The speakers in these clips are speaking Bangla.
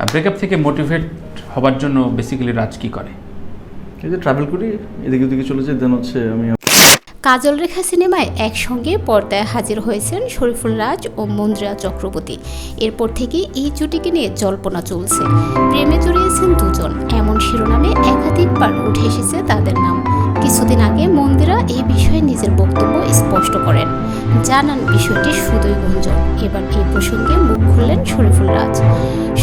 ব্রেকআপ থেকে মোটিভেট হবার জন্য বেসিক্যালি রাজ কি করে? এই যে ট্রাভেল করি, এদিকে ওদিকে চলে যাই, দেন হচ্ছে আমি কাজল রেখা সিনেমায় একসঙ্গে পর্দায় হাজির হয়েছেন শরীফুল রাজ ও মন্দিরা চক্রবর্তী। এরপর থেকে এই জুটিকে নিয়ে জল্পনা চলছে। প্রেমে জড়িয়েছেন দুজন, এমন শিরোনামে একাধিকবার উঠে এসেছে তাদের নাম। কিছুদিন আগে মন্দিরা এই বিষয়ে নিজের বক্তব্য স্পষ্ট করেন, জানান বিষয়টি শুধুই গুঞ্জন। এবার এই প্রসঙ্গে মুখ খুললেন শরীফুল রাজ।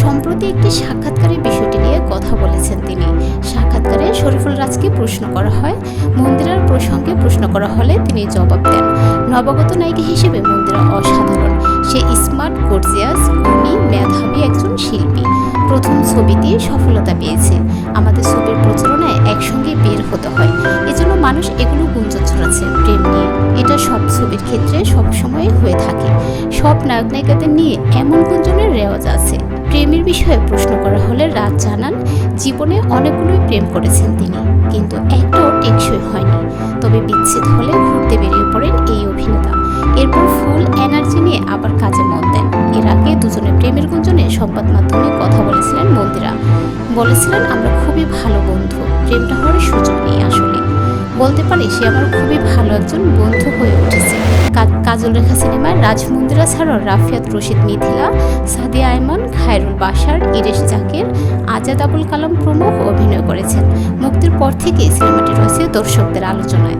সম্প্রতি একটি সাক্ষাৎকারে বিষয়টি নিয়ে কথা বলেছেন তিনি। সাক্ষাৎকারে শরীফুল রাজকে প্রশ্ন করা হয়, মন্দিরার প্রসঙ্গে প্রশ্ন করা হলে তিনি জবাব দেন, নবাগত নায়িকা হিসেবে মন্দিরা অসাধারণ। সে স্মার্ট, গর্জিয়াস, গুণী, মেধাবী একজন শিল্পী। প্রথম ছবিতেই সফলতা পেয়েছে। আমাদের ছবির প্রচারণায় একসঙ্গে বের হতে হয়, এজন্য মানুষ এগুলো গুঞ্জন ছড়াচ্ছে প্রেম নিয়ে। এটা সব ছবির ক্ষেত্রে সবসময় হয়ে থাকে। সব নায়ক নায়িকাদের নিয়ে এমন গুঞ্জনের রেওয়াজ আছে। প্রেমের বিষয়ে প্রশ্ন করা হলে রাজ জানান, জীবনে অনেকগুলোই প্রেম করেছেন তিনি, কিন্তু একটাও টেকসই হয়নি। তবে বিচ্ছেদ হলে ঘুরতে বেরিয়ে পড়েন এই অভিনেতা। এরপর ফুল এনার্জি নিয়ে আবার কাজে মন দেন। এর আগে দুজনের প্রেমের গুঞ্জনে সংবাদ মাধ্যমে কথা বলেছিলেন মন্দিরা। বলেছিলেন, আমরা খুবই ভালো বন্ধু, প্রেমটা হওয়ার সুযোগ নেই। আসলে বলতে পারি সে আমার খুবই ভালো একজন বন্ধু হয়ে উঠেছে। কাজল রেখা সিনেমায় রাজ মন্দিরা ছাড়াও রাফিয়াত রশিদ, মিথিলা, সাদিয়া আয়মান, খায়রুল বাশার, ইরেশ জাকের, আজাদ আবুল কালাম প্রমুখ অভিনয় করেছেন। মুক্তির পর থেকে সিনেমাটি রয়েছে দর্শকদের আলোচনায়।